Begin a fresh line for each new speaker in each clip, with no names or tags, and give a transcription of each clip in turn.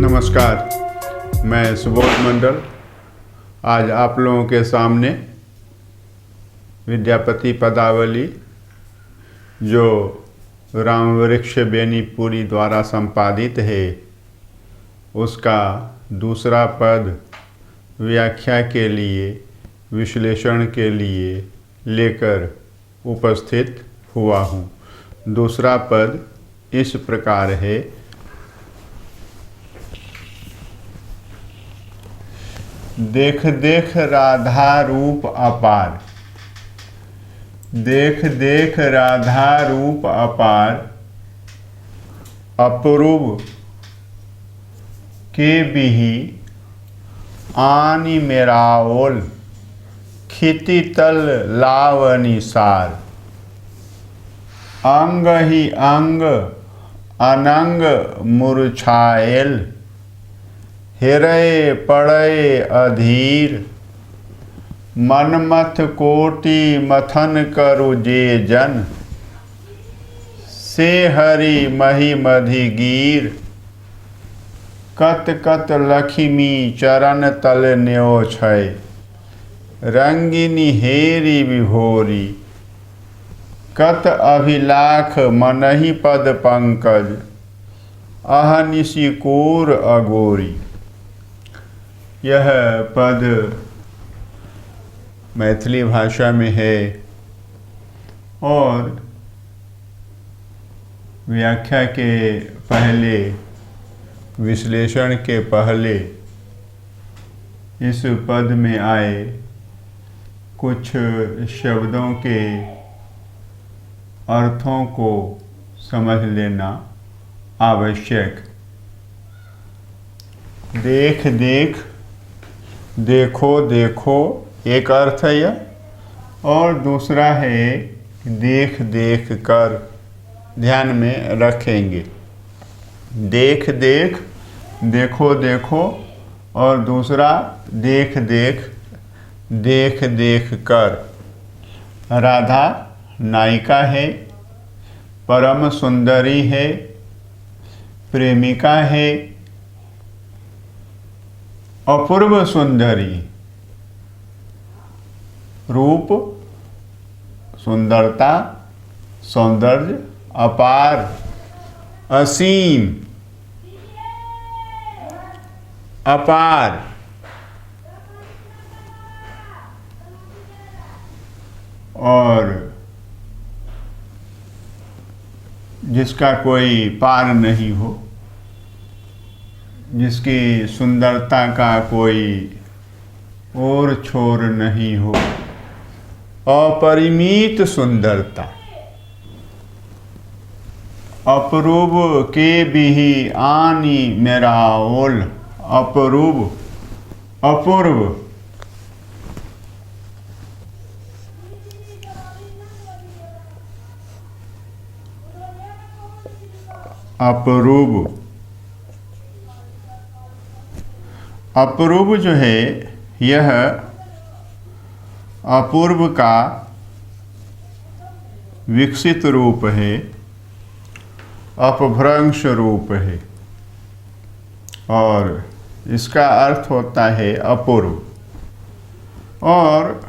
नमस्कार, मैं सुबोध मंडल आज आप लोगों के सामने विद्यापति पदावली जो रामवृक्ष बेनीपुरी द्वारा संपादित है उसका दूसरा पद व्याख्या के लिए विश्लेषण के लिए लेकर उपस्थित हुआ हूँ। दूसरा पद इस प्रकार है। देख देख राधा रूप अपार, देख देख राधा रूप अपार, अपूर्व के बिही आनि मेराओल, खिति तल लावनी सार, अंग ही अंग अनंग मूर्छाएल, हिरय पड़य अधीर, मनमथ कोटि मथन करु जे जन, से हरि मही मधि गीर, कत कत लक्ष्मी चरण तल न्यो छय, रंगिनी हेरी विभोरी, कत अभिलाख मनहि पद पंकज, अहनिशि कोर अगोरी। यह पद मैथिली भाषा में है और व्याख्या के पहले, विश्लेषण के पहले इस पद में आए कुछ शब्दों के अर्थों को समझ लेना आवश्यक। देख देख, देखो देखो एक अर्थ है यह, और दूसरा है देख देख कर, ध्यान में रखेंगे। देख देख, देखो देखो, और दूसरा देख देख, देख देख कर। राधा नायिका है, परम सुंदरी है, प्रेमिका है, अपूर्व सुंदरी, रूप सुंदरता, सौंदर्य, अपार, असीम, अपार, और जिसका कोई पार नहीं हो, जिसकी सुंदरता का कोई और छोर नहीं हो, अपरिमित सुंदरता, अपूर्व के बिही आनि मेराओल, अपूर्व, अपूर्व, अपूर्व, अपूर्व जो है यह अपूर्व का विकसित रूप है, अपभ्रंश रूप है, और इसका अर्थ होता है अपूर्व। और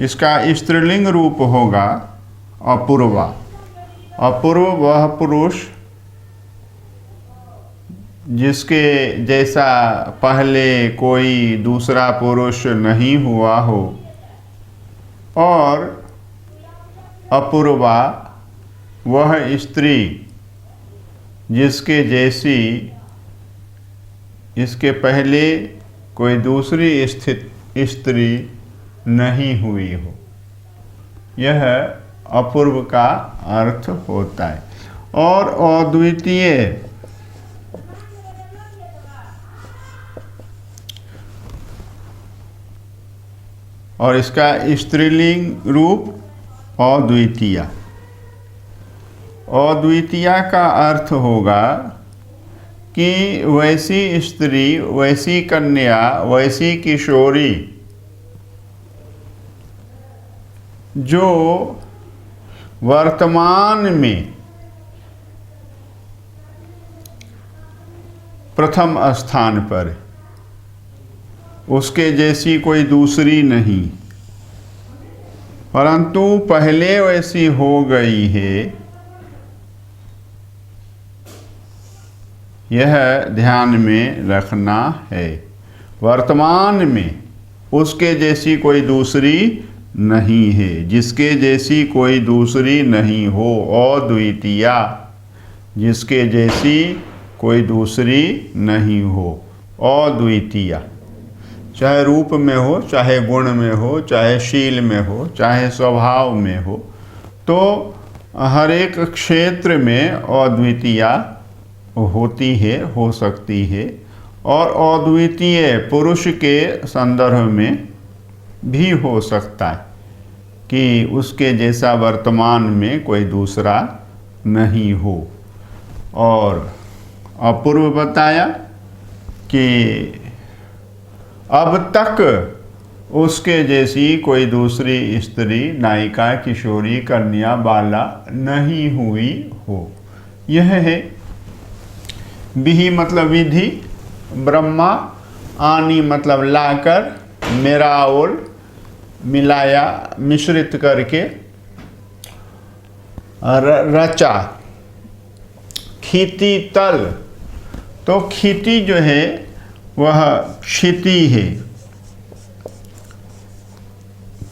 इसका स्त्रीलिंग रूप होगा अपूर्वा। अपूर्व वह पुरुष जिसके जैसा पहले कोई दूसरा पुरुष नहीं हुआ हो, और अपूर्वा वह स्त्री जिसके जैसी इसके पहले कोई दूसरी स्त्री नहीं हुई हो। यह अपूर्व का अर्थ होता है। और अद्वितीय, और इसका स्त्रीलिंग रूप अद्वितीया। अद्वितीया का अर्थ होगा कि वैसी स्त्री, वैसी कन्या, वैसी किशोरी जो वर्तमान में प्रथम स्थान पर, उसके जैसी कोई दूसरी नहीं, परंतु पहले वैसी हो गई है, यह ध्यान में रखना है। वर्तमान में उसके जैसी कोई दूसरी नहीं है, जिसके जैसी कोई दूसरी नहीं हो, अद्वितीया, जिसके जैसी कोई दूसरी नहीं हो, अद्वितीया। चाहे रूप में हो, चाहे गुण में हो, चाहे शील में हो, चाहे स्वभाव में हो, तो हर एक क्षेत्र में अद्वितीया होती है, हो सकती है। और अद्वितीय पुरुष के संदर्भ में भी हो सकता है कि उसके जैसा वर्तमान में कोई दूसरा नहीं हो। और अपूर्व बताया कि अब तक उसके जैसी कोई दूसरी स्त्री, नायिका, किशोरी, कन्या, बाला नहीं हुई हो। यह है विहि मतलब विधि, ब्रह्मा, आनी मतलब लाकर, मेरा ओल मिलाया, मिश्रित करके रचा। खीति तल, तो खीति जो है वह क्षिति है,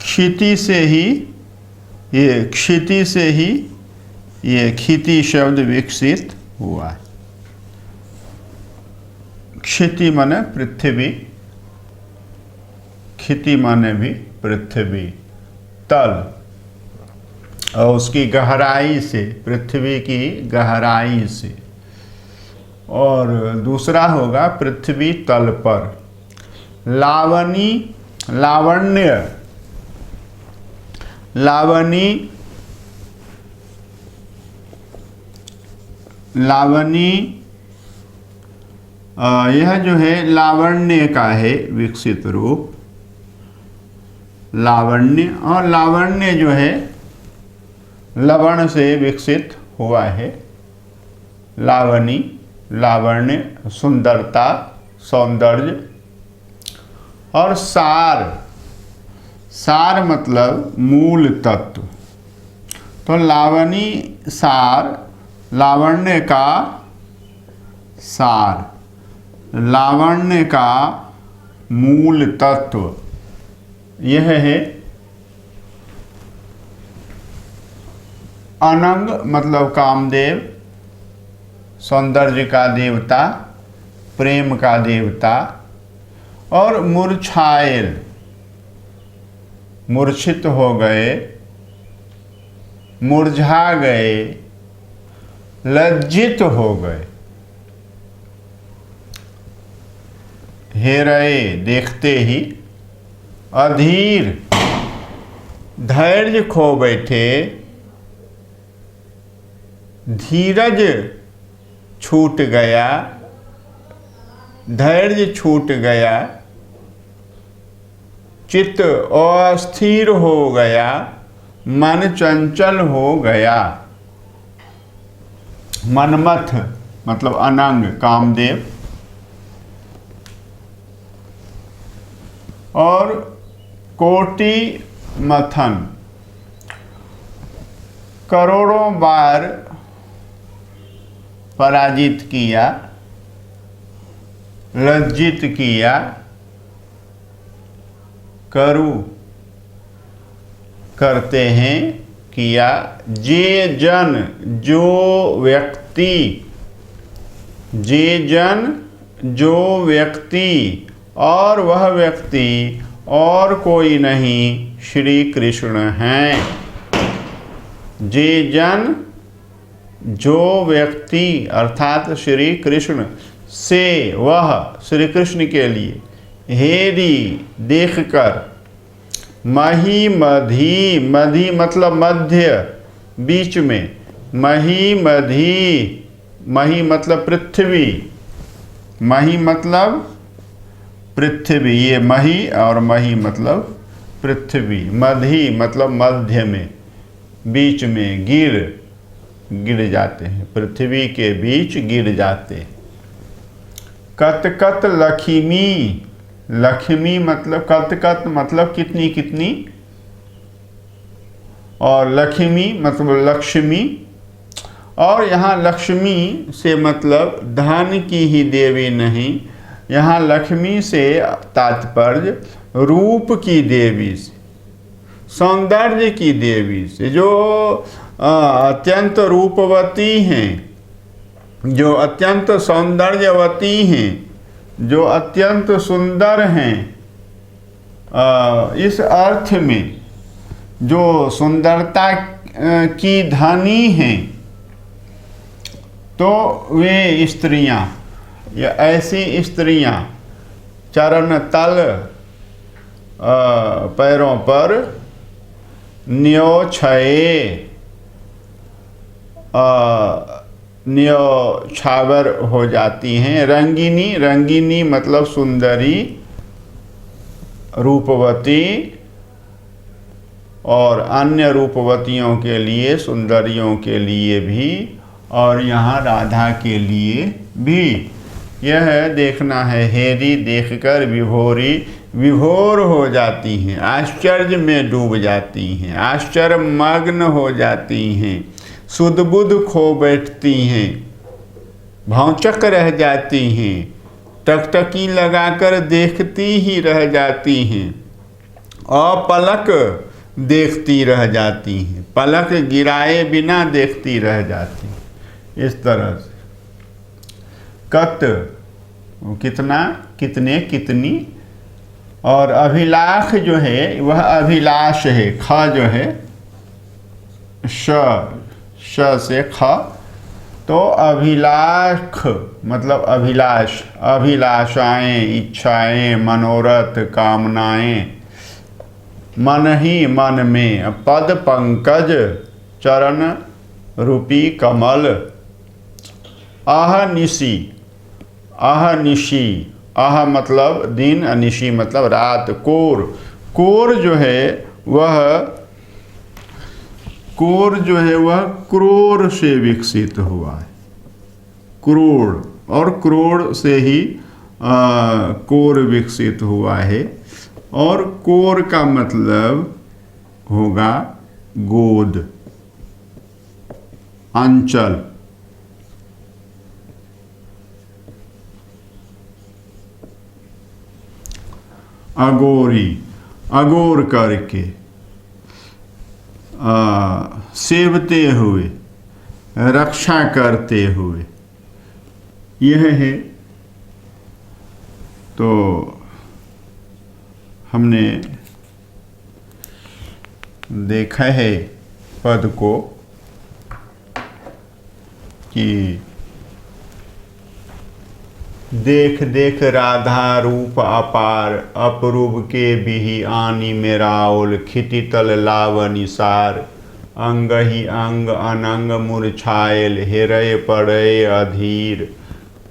क्षिति से ही ये, क्षिति से ही ये खीति शब्द विकसित हुआ है। क्षिति माने पृथ्वी, खिति माने भी पृथ्वी, तल, और उसकी गहराई से, पृथ्वी की गहराई से। और दूसरा होगा पृथ्वी तल पर। लावनी, लावण्य, लावनी, लावनी यह जो है लावण्य का है विकसित रूप, लावण्य। और लावण्य जो है लवण से विकसित हुआ है। लावनी, लावण्य, सुंदरता, सौंदर्य। और सार, सार मतलब मूल तत्व। तो लावनी सार, लावण्य का सार, लावण्य का मूल तत्व यह है। अनंग मतलब कामदेव, सौंदर्य का देवता, प्रेम का देवता। और मूर्छायल, मूर्छित हो गए, मुरझा गए, लज्जित हो गए। हेरए देखते ही, अधीर धैर्य खो बैठे, धीरज छूट गया, धैर्य छूट गया, चित्त अस्थिर हो गया, मन चंचल हो गया। मनमथ मतलब अनंग कामदेव। और कोटि मथन, करोड़ों बार पराजित किया, लज्जित किया, करु करते हैं, किया। जे जन जो व्यक्ति, जे जन जो व्यक्ति, और वह व्यक्ति और कोई नहीं श्री कृष्ण हैं। जे जन जो व्यक्ति अर्थात श्री कृष्ण से, वह श्री कृष्ण के लिए, हेरी देखकर, मही मधी, मधी मतलब मध्य, बीच में, मही मधी, मही मतलब पृथ्वी, मही मतलब पृथ्वी, ये मही और मही मतलब पृथ्वी, मधी मतलब मध्य में, बीच में, गिर जाते हैं, पृथ्वी के बीच गिर जाते हैं। कत कत लक्ष्मी, लक्ष्मी मतलब कत कत मतलब कितनी कितनी, और लक्ष्मी मतलब लक्ष्मी। और यहाँ लक्ष्मी से मतलब धन की ही देवी नहीं, यहाँ लक्ष्मी से तात्पर्य रूप की देवी से, सौंदर्य की देवी से, जो अत्यंत रूपवती हैं, जो अत्यंत सौंदर्यवती हैं, जो अत्यंत सुंदर हैं। इस अर्थ में जो सुंदरता की धनी हैं, तो वे स्त्रियां या ऐसी स्त्रियां चरण तल पैरों पर न्योछाए, न्योछावर हो जाती हैं। रंगिनी, रंगिनी मतलब सुंदरी, रूपवती, और अन्य रूपवतियों के लिए, सुंदरियों के लिए भी, और यहाँ राधा के लिए भी। यह देखना है, हेरी देखकर विभोरी विभोर हो जाती हैं, आश्चर्य में डूब जाती हैं, आश्चर्य मग्न हो जाती हैं, सुध बुध खो बैठती हैं, भौचक रह जाती हैं, टकटकी लगाकर देखती ही रह जाती हैं, अपलक देखती रह जाती हैं, पलक गिराए बिना देखती रह जाती हैं। इस तरह से कत कितना, कितने, कितनी, और अभिलाष जो है वह अभिलाष है, ख जो है श से ख, तो अभिलाष मतलब अभिलाष, अभिलाषाएं, इच्छाएं, मनोरथ, कामनाएं, मन ही मन में, पद पंकज चरण रूपी कमल, अहनिशी, अहनिशी, अह मतलब दिन, अनिशी मतलब रात, कोर, कोर जो है वह, कोर जो है वह क्रोर से विकसित हुआ है, क्रोड़, और क्रोड़ से ही कोर विकसित हुआ है, और कोर का मतलब होगा गोद, अंचल। अगोरी, अगोर करके, सेवते हुए, रक्षा करते हुए, यह है। तो हमने देखा है पद को कि देख देख राधा रूप अपार, अपरूप के बिहि आनी मेराउल, खितितल लावनिसार, अंग ही अंग अनंग मूर्छायल, हिरय पड़य अधीर,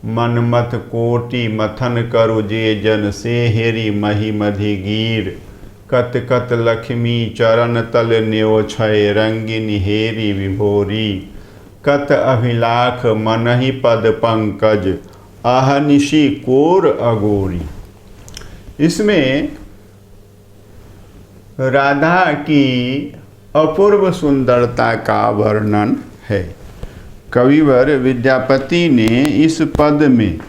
मनमथ कोटि मथन करु जे जन, से हेरी मही मधि गीर, कत कत लक्ष्मी चरण तल न्योछय, रंगिन हेरी विभोरी, कत अभिलाख मनहि पद पंकज, अहनिशी कोर अगोरी। इसमें राधा की अपूर्व सुंदरता का वर्णन है। कविवर विद्यापति ने इस पद में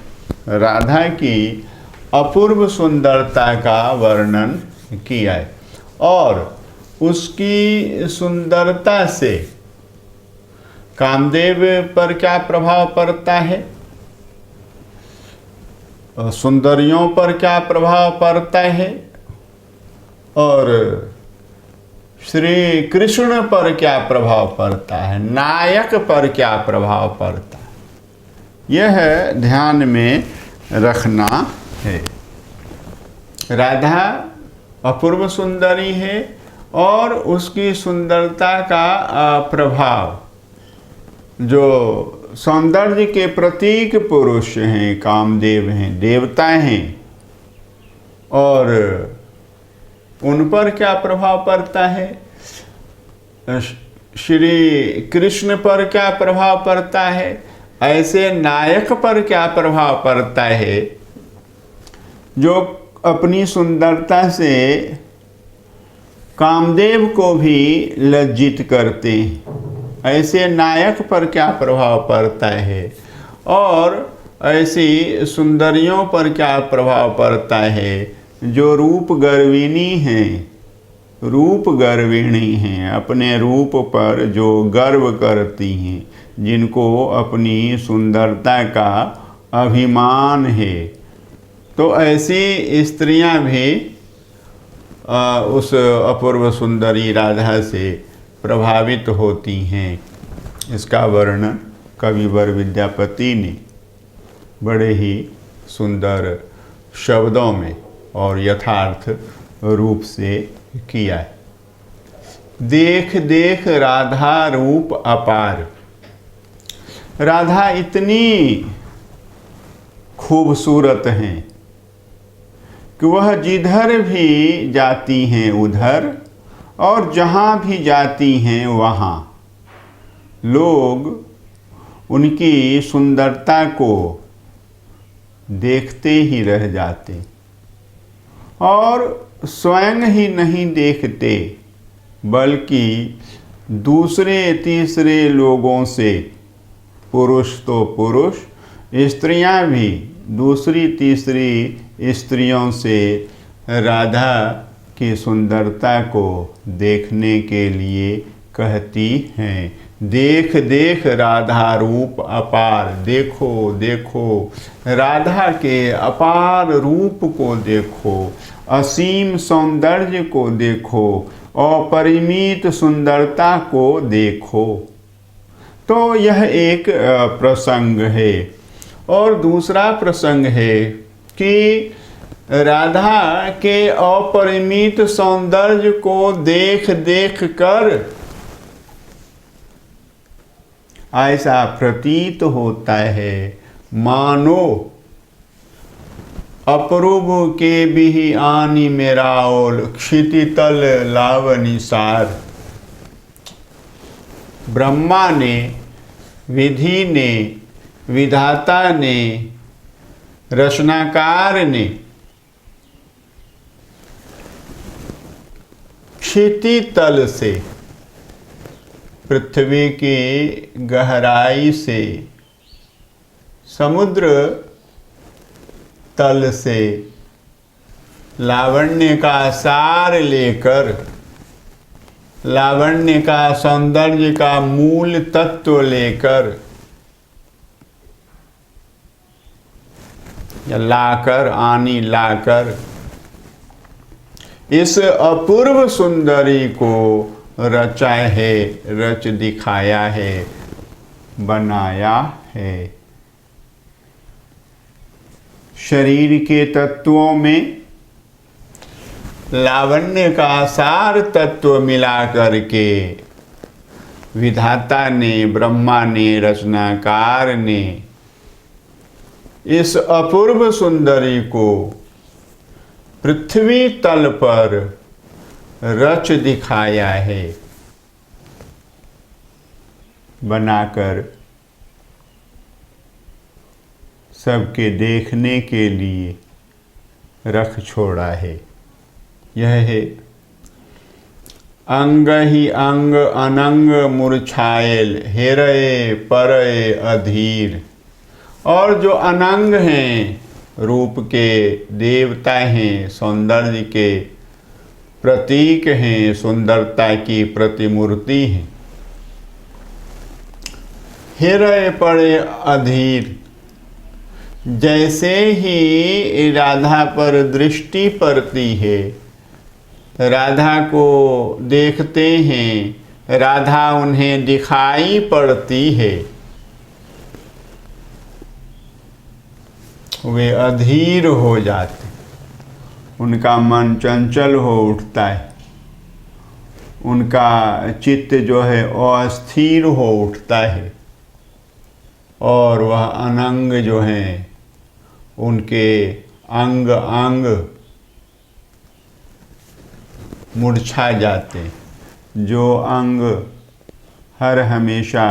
राधा की अपूर्व सुंदरता का वर्णन किया है, और उसकी सुंदरता से कामदेव पर क्या प्रभाव पड़ता है, सुंदरियों पर क्या प्रभाव पड़ता है, और श्री कृष्ण पर क्या प्रभाव पड़ता है, नायक पर क्या प्रभाव पड़ता है, यह ध्यान में रखना है। राधा अपूर्व सुंदरी है, और उसकी सुंदरता का प्रभाव, जो सौंदर्य के प्रतीक पुरुष हैं, कामदेव हैं, देवता हैं, और उन पर क्या प्रभाव पड़ता है, श्री कृष्ण पर क्या प्रभाव पड़ता है, ऐसे नायक पर क्या प्रभाव पड़ता है जो अपनी सुंदरता से कामदेव को भी लज्जित करते हैं। ऐसे नायक पर क्या प्रभाव पड़ता है और ऐसी सुंदरियों पर क्या प्रभाव पड़ता है जो रूप गर्विणी हैं, रूप गर्विणी हैं, अपने रूप पर जो गर्व करती हैं, जिनको अपनी सुंदरता का अभिमान है। तो ऐसी स्त्रियां भी उस अपूर्व सुंदरी राधा से प्रभावित होती हैं। इसका वर्णन कविवर विद्यापति ने बड़े ही सुंदर शब्दों में और यथार्थ रूप से किया है। देख देख राधा रूप अपार। राधा इतनी खूबसूरत हैं कि वह जिधर भी जाती हैं उधर, और जहाँ भी जाती हैं वहाँ लोग उनकी सुंदरता को देखते ही रह जाते और स्वयं ही नहीं देखते, बल्कि दूसरे तीसरे लोगों से, पुरुष तो पुरुष, स्त्रियां भी दूसरी तीसरी स्त्रियों से राधा की सुंदरता को देखने के लिए कहती हैं, देख देख राधा रूप अपार। देखो देखो राधा के अपार रूप को देखो, असीम सौंदर्य को देखो, अपरिमित सुंदरता को देखो। तो यह एक प्रसंग है। और दूसरा प्रसंग है कि राधा के अपरिमित सौंदर्य को देख देख कर ऐसा प्रतीत होता है मानो अपूर्व के बिहि आनी मेराओल क्षितितल लावनी सार। ब्रह्मा ने, विधि ने, विधाता ने, रचनाकार ने क्षिति तल से, पृथ्वी की गहराई से, समुद्र तल से लावण्य का सार लेकर, लावण्य का सौंदर्य का मूल तत्व लेकर या लाकर, आनी लाकर इस अपूर्व सुंदरी को रचा है, रच दिखाया है, बनाया है। शरीर के तत्वों में लावण्य का सार तत्व मिला करके विधाता ने, ब्रह्मा ने, रचनाकार ने इस अपूर्व सुंदरी को पृथ्वी तल पर रच दिखाया है, बनाकर सबके देखने के लिए रख छोड़ा है। यह है अंग ही अंग अनंग मूर्छायल हेरय परय अधीर। और जो अनंग हैं, रूप के देवता हैं, सौंदर्य के प्रतीक हैं, सुंदरता की प्रतिमूर्ति हैं, हेरय पड़े अधीर। जैसे ही राधा पर दृष्टि पड़ती है, राधा को देखते हैं, राधा उन्हें दिखाई पड़ती है, वे अधीर हो जाते, उनका मन चंचल हो उठता है, उनका चित्त जो है अस्थिर हो उठता है, और वह अनंग जो हैं उनके अंग अंग मुरझा जाते। जो अंग हर हमेशा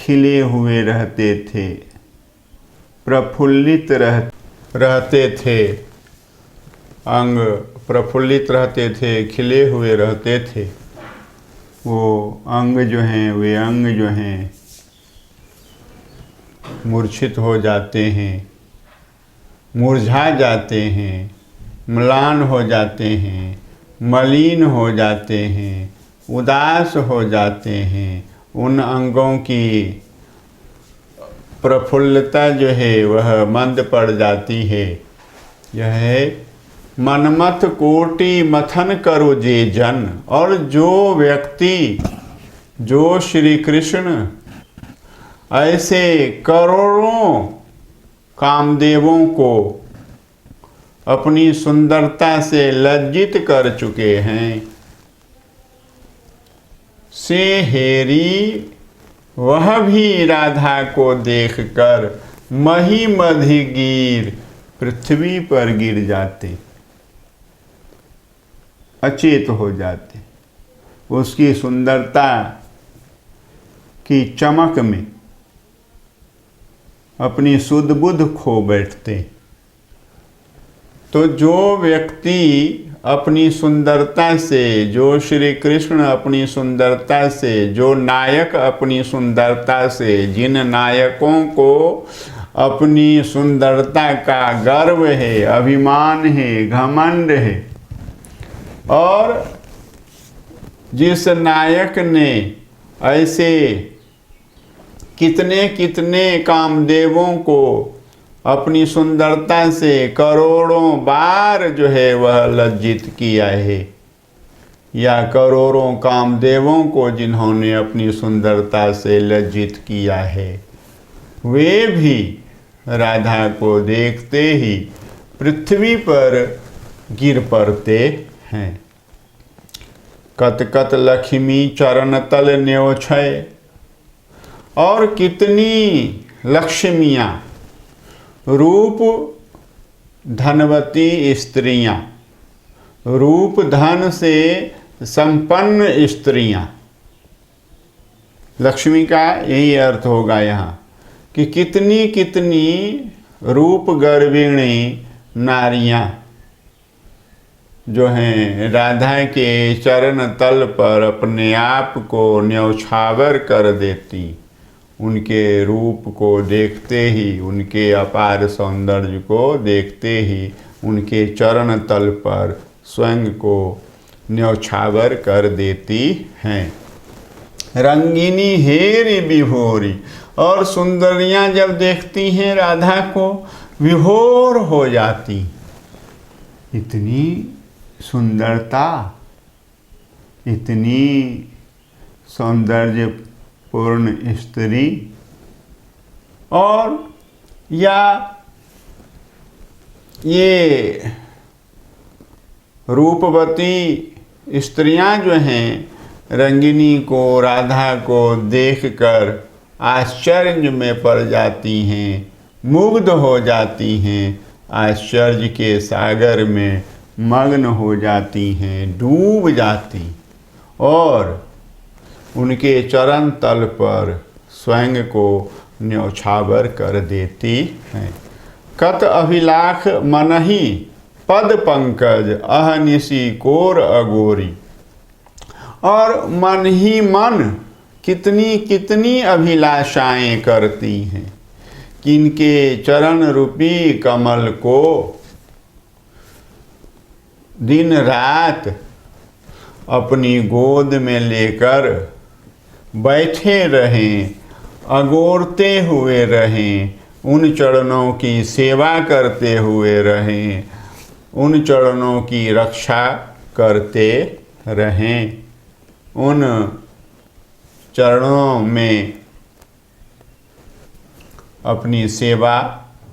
खिले हुए रहते थे, प्रफुल्लित रहते थे, अंग प्रफुल्लित रहते थे, खिले हुए रहते थे। वो अंग जो हैं, वे अंग जो हैं मूर्छित हो जाते हैं, मुरझा जाते हैं, म्लान हो जाते हैं, मलिन हो जाते हैं, उदास हो जाते हैं। उन अंगों की प्रफुल्लता जो है वह मंद पड़ जाती है। यह है मनमथ कोटि मथन करो जे जन। और जो व्यक्ति, जो श्री कृष्ण ऐसे करोड़ों कामदेवों को अपनी सुंदरता से लज्जित कर चुके हैं, से हेरी वह भी राधा को देखकर मही मधि गिर पृथ्वी पर गिर जाते, अचेत हो जाते। उसकी सुंदरता की चमक में अपनी सुध बुध खो बैठते। तो जो व्यक्ति अपनी सुंदरता से, जो श्री कृष्ण अपनी सुंदरता से, जो नायक अपनी सुंदरता से, जिन नायकों को अपनी सुंदरता का गर्व है, अभिमान है, घमंड है, और जिस नायक ने ऐसे कितने कितने कामदेवों को अपनी सुंदरता से करोड़ों बार जो है वह लज्जित किया है, या करोड़ों कामदेवों को जिन्होंने अपनी सुंदरता से लज्जित किया है, वे भी राधा को देखते ही पृथ्वी पर गिर पड़ते हैं। कत कत लक्ष्मी चरण तल न्योछय। और कितनी लक्ष्मियाँ, रूप धनवती स्त्रियाँ, रूप धन से संपन्न स्त्रियाँ, लक्ष्मी का यही अर्थ होगा यहाँ कि कितनी कितनी रूप गर्विणी नारियाँ जो हैं राधा के चरण तल पर अपने आप को न्यौछावर कर देती। उनके रूप को देखते ही, उनके अपार सौंदर्य को देखते ही उनके चरण तल पर स्वयं को न्यौछावर कर देती हैं। रंगिनी हेरी विभोरी। और सुंदरियां जब देखती हैं राधा को विभोर हो जाती। इतनी सुंदरता, इतनी सौंदर्यपूर्ण स्त्री, और या ये रूपवती स्त्रियां जो हैं रंगिनी को, राधा को देखकर आश्चर्य में पड़ जाती हैं, मुग्ध हो जाती हैं, आश्चर्य के सागर में मग्न हो जाती हैं, डूब जाती, और उनके चरण तल पर स्वयं को न्यौछावर कर देती हैं। कत अभिलाख मनहि पद पंकज अहनिशि कोर अगोरी। और मन ही मन कितनी कितनी अभिलाषाएं करती हैं कि इनके चरण रूपी कमल को दिन रात अपनी गोद में लेकर बैठे रहें, अगोरते हुए रहें, उन चरणों की सेवा करते हुए रहें, उन चरणों की रक्षा करते रहें, उन चरणों में अपनी सेवा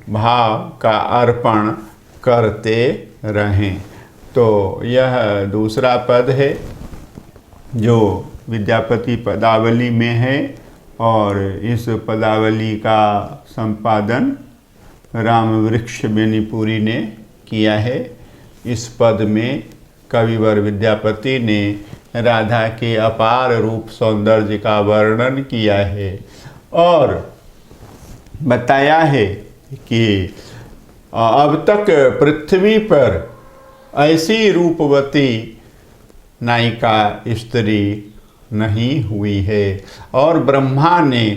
भाव का अर्पण करते रहें। तो यह दूसरा पद है जो विद्यापति पदावली में है, और इस पदावली का संपादन रामवृक्ष बेनीपुरी ने किया है। इस पद में कविवर विद्यापति ने राधा के अपार रूप सौंदर्य का वर्णन किया है, और बताया है कि अब तक पृथ्वी पर ऐसी रूपवती नायिका स्त्री नहीं हुई है। और ब्रह्मा ने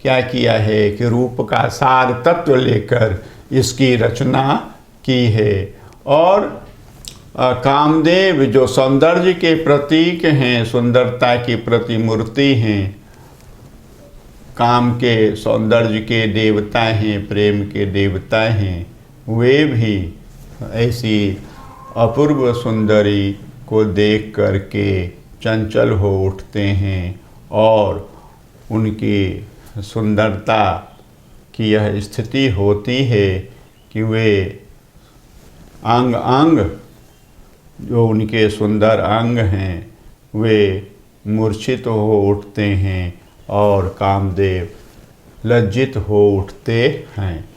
क्या किया है कि रूप का सार तत्व लेकर इसकी रचना की है। और कामदेव जो सौंदर्य के प्रतीक हैं, सुंदरता की प्रतिमूर्ति हैं, काम के सौंदर्य के देवता हैं, प्रेम के देवता हैं, वे भी ऐसी अपूर्व सुंदरी को देख करके चंचल हो उठते हैं और उनकी सुंदरता की यह स्थिति होती है कि वे अंग अंग जो उनके सुंदर अंग हैं वे मूर्छित हो उठते हैं और कामदेव लज्जित हो उठते हैं।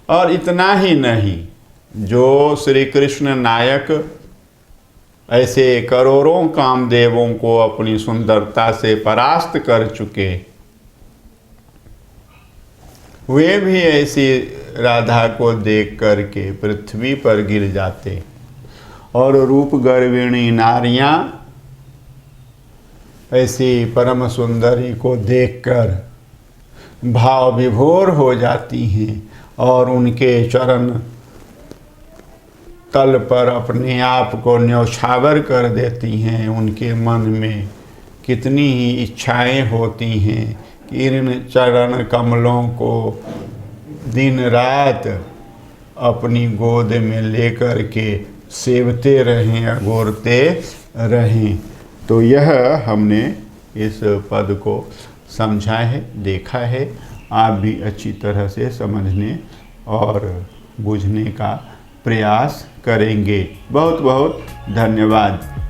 और इतना ही नहीं, जो श्री कृष्ण नायक ऐसे करोड़ों कामदेवों को अपनी सुंदरता से परास्त कर चुके, वे भी ऐसी राधा को देख करके पृथ्वी पर गिर जाते और रूप गर्विणी नारियां ऐसी परम सुंदरी को देखकर भाव विभोर हो जाती हैं और उनके चरण तल पर अपने आप को न्यौछावर कर देती हैं। उनके मन में कितनी ही इच्छाएं होती हैं कि इन चरण कमलों को दिन रात अपनी गोद में लेकर के सेवते रहें, अगोरते रहें। तो यह हमने इस पद को समझा है, देखा है। आप भी अच्छी तरह से समझने और बूझने का प्रयास करेंगे। बहुत बहुत धन्यवाद।